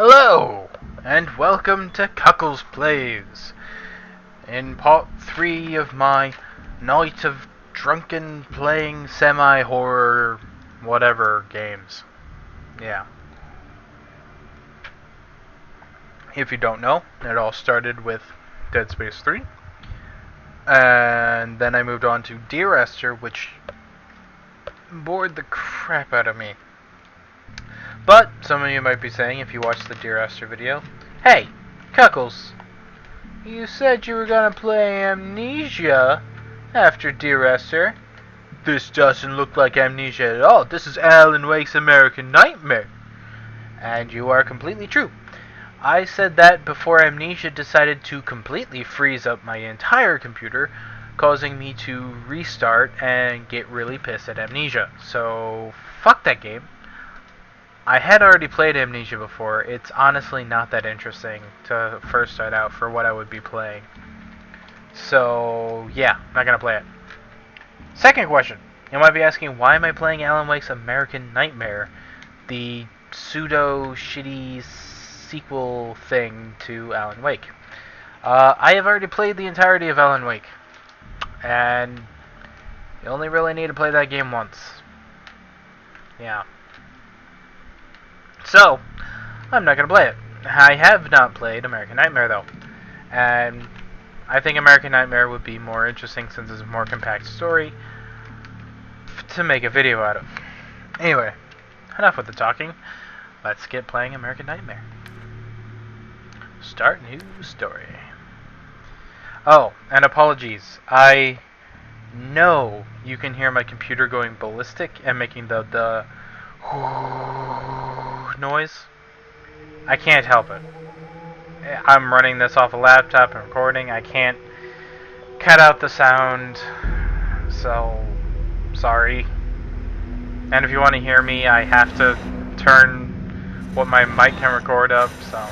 Hello, and welcome to Kuckles Plays, in part 3 of my night of drunken playing semi-horror whatever games. Yeah. If you don't know, it all started with Dead Space 3, and then I moved on to Dear Esther, which bored the crap out of me. But some of you might be saying, if you watched the Dear Esther video, hey, Kuckles, you said you were gonna play Amnesia after Dear Esther. This doesn't look like Amnesia at all. This is Alan Wake's American Nightmare. And you are completely true. I said that before Amnesia decided to completely freeze up my entire computer, causing me to restart and get really pissed at Amnesia. So, fuck that game. I had already played Amnesia before. It's honestly not that interesting to first start out for what I would be playing. So, yeah, not gonna play it. Second question. You might be asking, why am I playing Alan Wake's American Nightmare? The pseudo-shitty sequel thing to Alan Wake. I have already played the entirety of Alan Wake. And you only really need to play that game once. Yeah. So, I'm not going to play it. I have not played American Nightmare, though. And I think American Nightmare would be more interesting since it's a more compact story to make a video out of. Anyway, enough with the talking. Let's get playing American Nightmare. Start new story. Oh, and apologies. I know you can hear my computer going ballistic and making the noise. I can't help it. I'm running this off a laptop and recording. I can't cut out the sound, so sorry. And if you want to hear me, I have to turn what my mic can record up, so.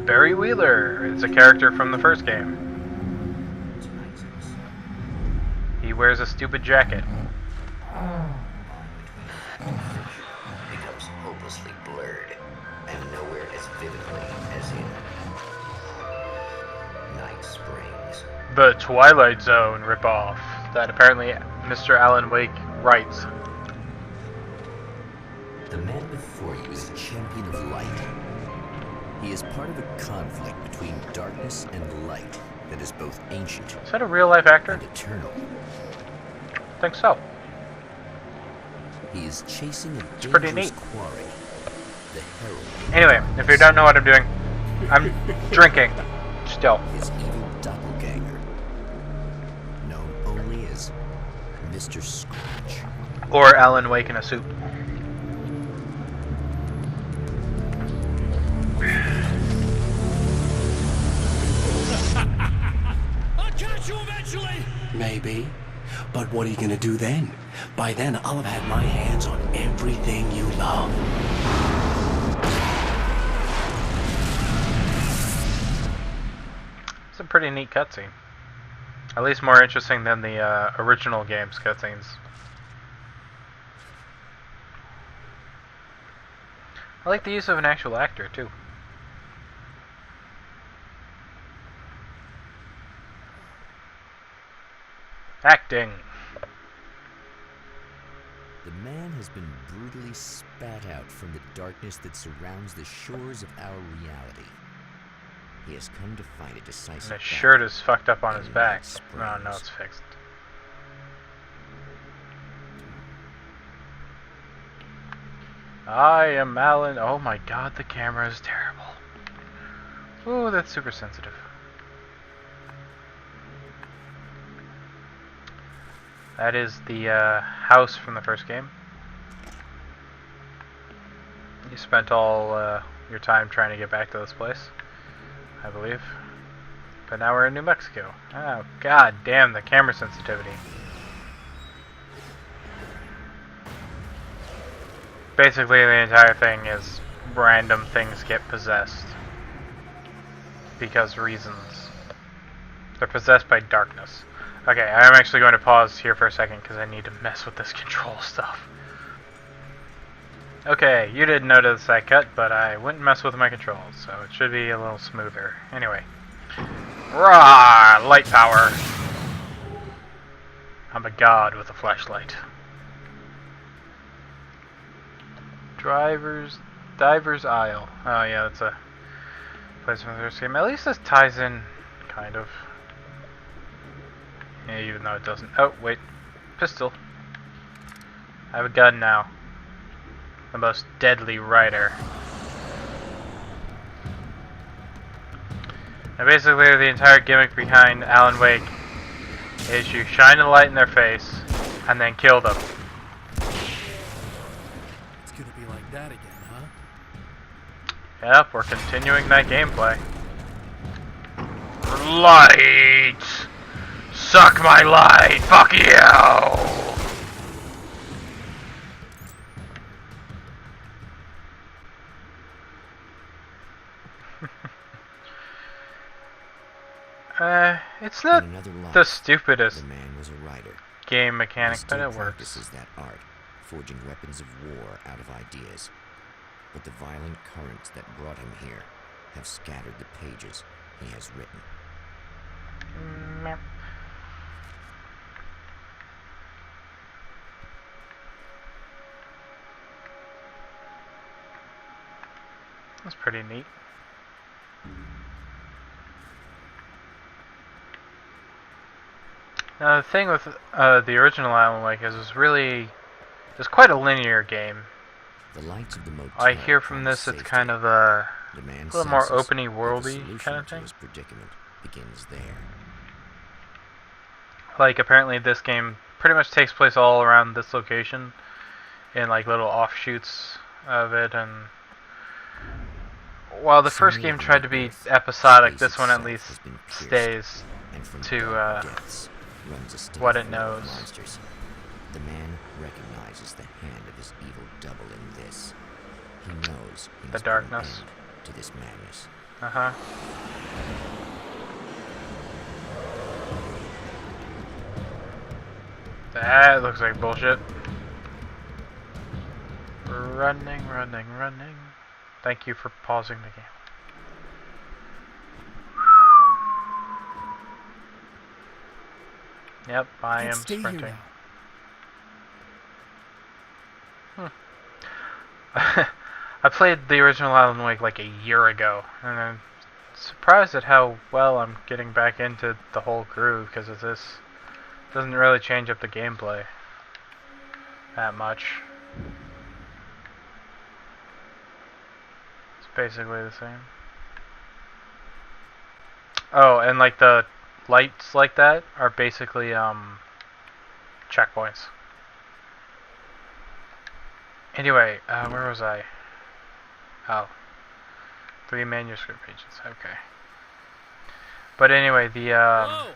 Barry Wheeler is a character from the first game. He wears a stupid jacket. Becomes hopelessly blurred, and nowhere as vividly as in Night Springs. The Twilight Zone ripoff that apparently Mr. Alan Wake writes. The man before you is a champion of light. He is part of a conflict between darkness and light that is both ancient Is that a real life actor? and eternal. I think so. He is chasing a pretty dangerous neat. quarry, the herald. Anyway, if you don't know what I'm doing, I'm drinking. Still. His evil doppelganger, known only as Mr. Scratch. Or Alan Wake in a suit. I'll catch you eventually! Maybe. But what are you gonna do then? By then, I'll have had my hands on everything you love. It's a pretty neat cutscene. At least more interesting than the original game's cutscenes. I like the use of an actual actor, too. Acting. The man has been brutally spat out from the darkness that surrounds the shores of our reality. He has come to fight a decisive And his shirt is fucked up on his in back. Night Oh, no, Springs. it's fixed. I am Alan. Oh my god, the camera is terrible. Ooh, that's super sensitive. That is the house from the first game. You spent all your time trying to get back to this place, I believe. But now we're in New Mexico. Oh, god damn, the camera sensitivity. Basically, the entire thing is random things get possessed. Because reasons. They're possessed by darkness. Okay, I'm actually going to pause here for a second because I need to mess with this control stuff. Okay, you didn't notice that cut, but I wouldn't mess with my controls, so it should be a little smoother. Anyway. Rah! Light power. I'm a god with a flashlight. Diver's Isle. Oh yeah, that's a place from the first game. At least this ties in, kind of. Yeah, even though it doesn't. Oh, wait. Pistol. I have a gun now. The most deadly rider. Now basically the entire gimmick behind Alan Wake is you shine a light in their face and then kill them. It's gonna be like that again, huh? Yep, we're continuing that gameplay. Light! Suck my light! Fuck you! It's not In another life, the stupidest the man was a writer. game He mechanic, but still it works. practices that art, forging weapons of war out of ideas. But the violent currents that brought him here have scattered the pages he has written. Meh. That's pretty neat. Now the thing with the original Alan Wake is it's quite a linear game. The lights of the motel I hear from promise this it's safety. kind of a The man little more senses open-y, that the worldy solution kind of to thing. his predicament begins there. Like apparently this game pretty much takes place all around this location in like little offshoots of it, and while the first game tried to be episodic, this one at least stays to what it knows. Monsters. The man recognizes the hand of his evil double in this. He knows he The must darkness. put an end to this madness. Uh-huh. That looks like bullshit. Running, running, running. Thank you for pausing the game. Yep, I am Stay here sprinting. now. I played the original Alan Wake like a year ago, and I'm surprised at how well I'm getting back into the whole groove because of this. Doesn't really change up the gameplay that much. It's basically the same. Oh, and like the lights like that are basically checkpoints. Anyway, where was I? Oh. 3 manuscript pages, okay. But anyway, the Whoa!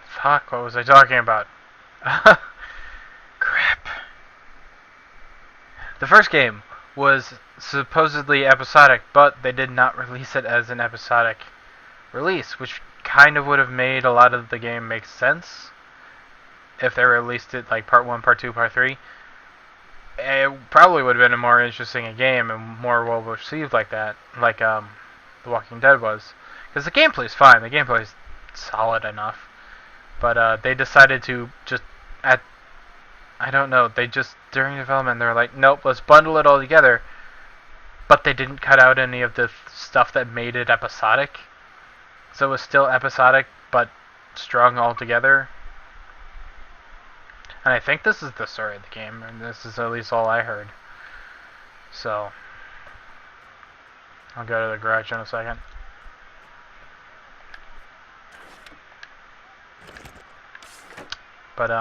fuck, what was I talking about? Crap. The first game was supposedly episodic, but they did not release it as an episodic release, which kind of would have made a lot of the game make sense if they released it like part 1, part 2, part 3. It probably would have been a more interesting game and more well received like that, like The Walking Dead was. Because the gameplay's fine, the gameplay's solid enough. But they decided to just, I don't know, they just, during development, they were like, nope, let's bundle it all together. But they didn't cut out any of the stuff that made it episodic. So it was still episodic, but strung all together. And I think this is the story of the game, and this is at least all I heard. So, I'll go to the garage in a second. But,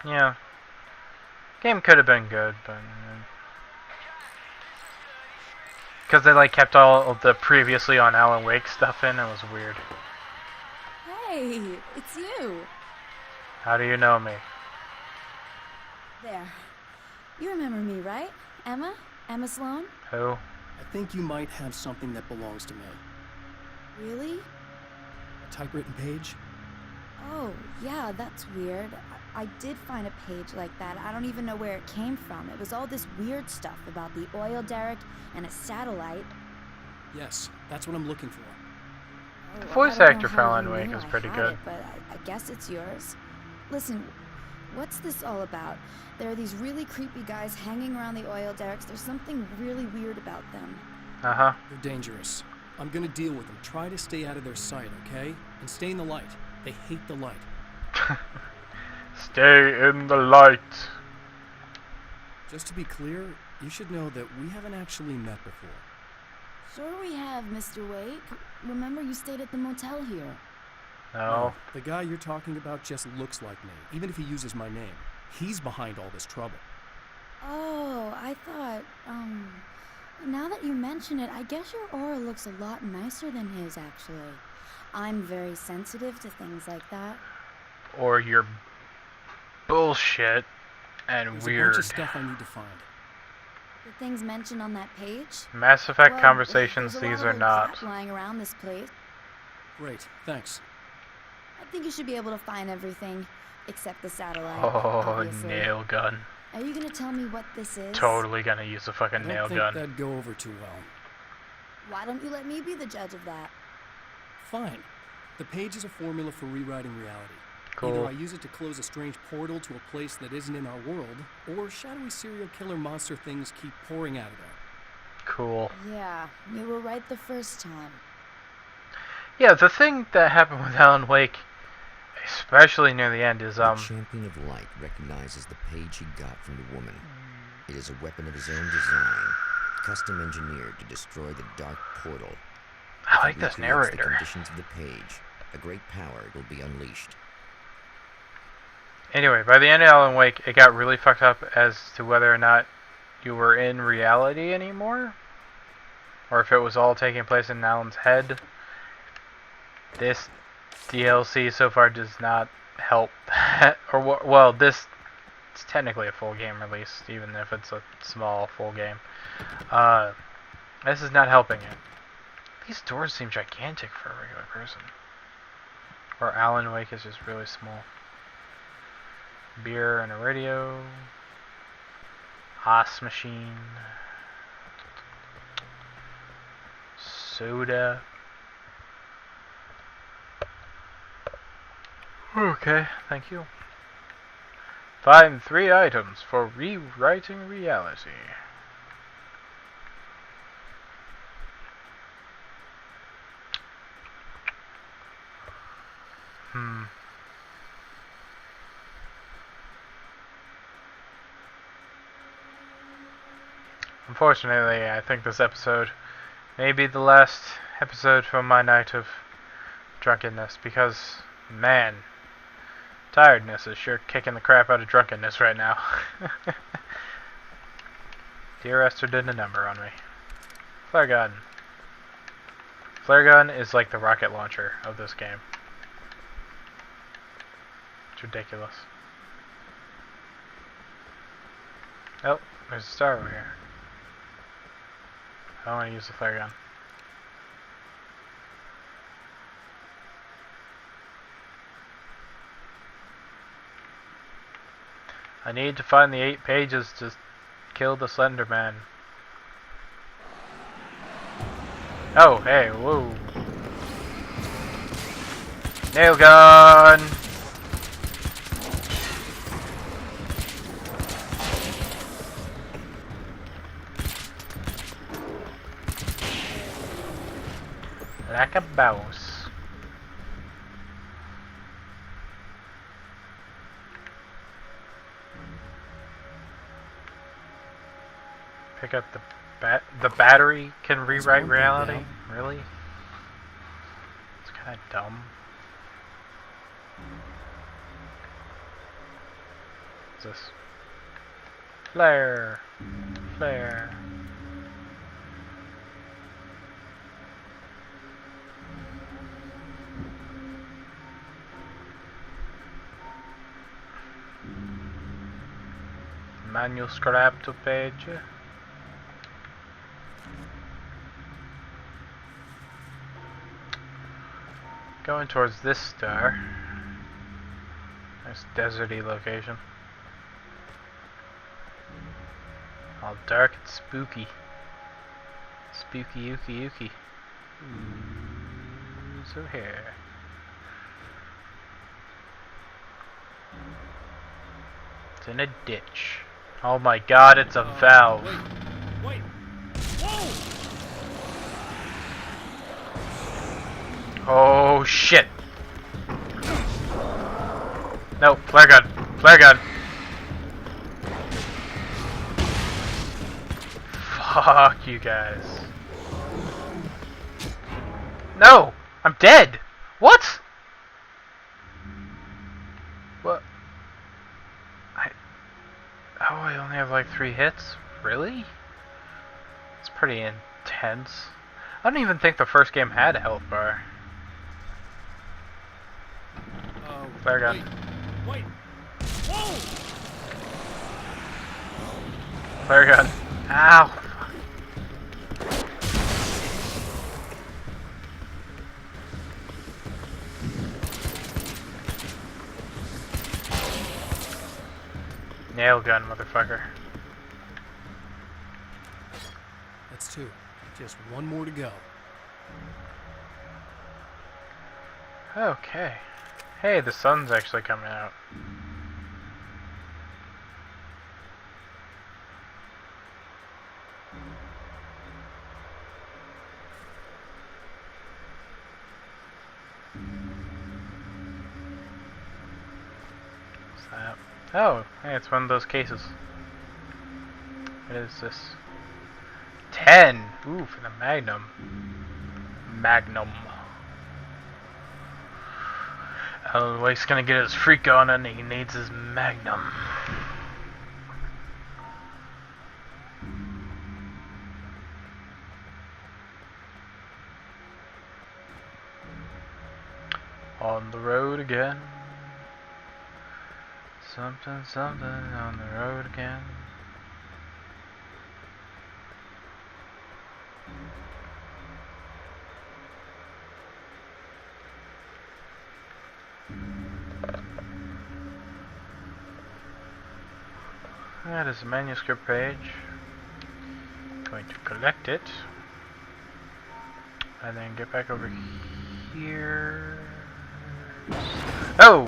yeah. Game could have been good, but... because they, like, kept all of the previously on Alan Wake stuff in, it was weird. Hey, it's you. How do you know me? There. You remember me, right? Emma? Emma Sloan? Who? I think you might have something that belongs to me. Really? A typewritten page? Oh, yeah, that's weird. I did find a page like that. I don't even know where it came from. It was all this weird stuff about the oil derrick and a satellite. Yes, that's what I'm looking for. The Oh, voice I don't know actor for how Alan you Wake knew is I pretty had good. it, but I guess it's yours. Listen, what's this all about? There are these really creepy guys hanging around the oil derricks. There's something really weird about them. Uh-huh. They're dangerous. I'm gonna deal with them. Try to stay out of their sight, okay? And stay in the light. They hate the light. Stay in the light. Just to be clear, you should know that we haven't actually met before. Sure we have, Mr. Wake. Remember you stayed at the motel here. No. The guy you're talking about just looks like me, even if he uses my name. He's behind all this trouble. Oh, I thought, now that you mention it, I guess your aura looks a lot nicer than his, actually. I'm very sensitive to things like that. Or your bullshit and There's weird. a bunch of stuff I need to find. The things mentioned on that page? Mass Effect Well, conversations, there's a these lot are of not. crap lying around this place. Great, thanks. I think you should be able to find everything, except the satellite. Oh, obviously. nail gun. Are you gonna tell me what this is? Totally gonna use a I fucking don't nail think gun. that'd go over too well. Why don't you let me be the judge of that? Fine. The page is a formula for rewriting reality. Cool. Either I use it to close a strange portal to a place that isn't in our world, or shadowy serial killer monster things keep pouring out of there. Cool. Yeah, you were right the first time. Yeah, the thing that happened with Alan Wake, especially near the end, is The champion of light recognizes the page he got from the woman. It is a weapon of his own design, custom engineered to destroy the dark portal. I If like he this recreates the narrator. conditions of the page, a great power will be unleashed. Anyway, by the end of Alan Wake, it got really fucked up as to whether or not you were in reality anymore, or if it was all taking place in Alan's head. This DLC so far does not help that, or well, this it's technically a full game release, even if it's a small full game. This is not helping it. These doors seem gigantic for a regular person, or Alan Wake is just really small. Beer and a radio. Ice machine. Soda. Okay, thank you. Find 3 items for rewriting reality. Unfortunately, I think this episode may be the last episode from my night of drunkenness, because, man, tiredness is sure kicking the crap out of drunkenness right now. Dear Esther did a number on me. Flare gun. Flare gun is like the rocket launcher of this game. It's ridiculous. Oh, there's a star over here. I want to use the flare gun. I need to find the 8 pages to kill the Slender Man. Oh, hey, whoa. Nail gun! Like a boss. Pick up the battery can rewrite reality? Really? It's kind of dumb. What's this? Flare. Flare. Manuscript page. Going towards this star. I This deserty location. All dark and spooky. Spooky yuki yuki. So here. It's in a ditch. Oh my god, it's a valve. Wait! Whoa! Oh shit. No, flare gun. Flare gun. Fuck you guys. No! I'm dead! What? What? Oh, I only have like 3 hits? Really? It's pretty intense. I don't even think the first game had a health bar. Flare gun. Wait! Whoa! Flare gun. Ow! Nail gun, motherfucker. That's 2. Just one more to go. Okay. Hey, the sun's actually coming out. What's that? Oh, hey, it's one of those cases. What is this? 10! Ooh, for the Magnum. Magnum. Alan Wake's gonna get his freak on and he needs his Magnum. On the road again. Something, something on the road again. That is a manuscript page. Going to collect it. And then get back over here. Oh!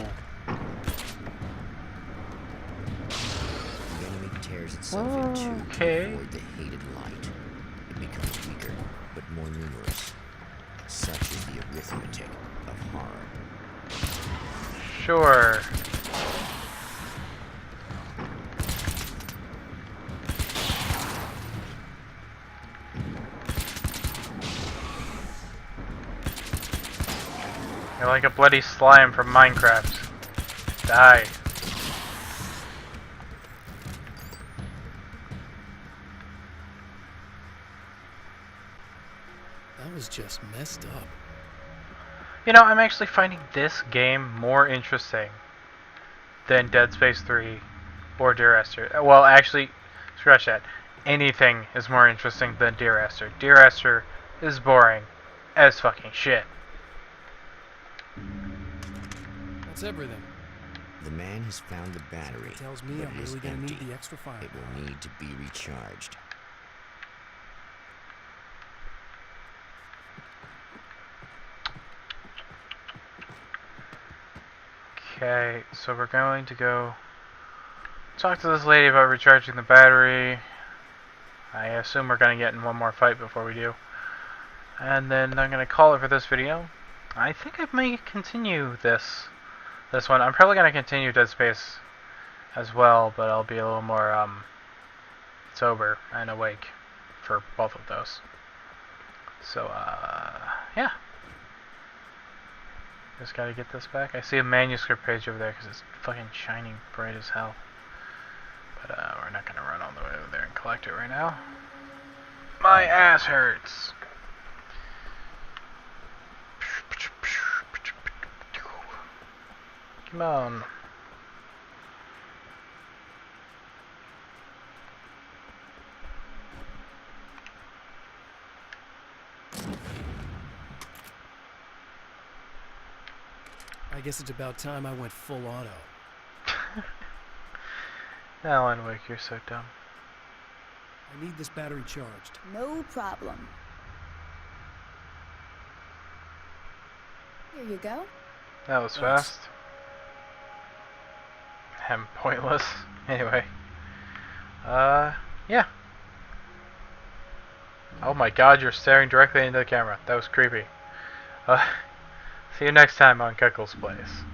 The enemy tears itself in two Okay. to avoid the hated light. It becomes weaker, but more numerous. Such is the arithmetic of horror. Sure. You're like a bloody slime from Minecraft. Die. That was just messed up. You know, I'm actually finding this game more interesting than Dead Space 3 or Dear Esther. Well, actually, scratch that. Anything is more interesting than Dear Esther. Dear Esther is boring as fucking shit. That's everything. The man has found the battery. Tells me but I'm it is really gonna empty. need the extra fire. It will need to be recharged. Okay, so we're going to go talk to this lady about recharging the battery. I assume we're going to get in one more fight before we do. And then I'm going to call it for this video. I think I may continue this one. I'm probably going to continue Dead Space as well, but I'll be a little more sober and awake for both of those. So, yeah. Just gotta get this back. I see a manuscript page over there because it's fucking shining bright as hell. But we're not gonna run all the way over there and collect it right now. My ass hurts. Come on. I guess it's about time I went full auto. Alan Wake, you're so dumb. I need this battery charged. No problem. Here you go. That was Thanks. fast. And pointless. Anyway. Yeah. Oh my god, you're staring directly into the camera. That was creepy. See you next time on Kuckles Plays.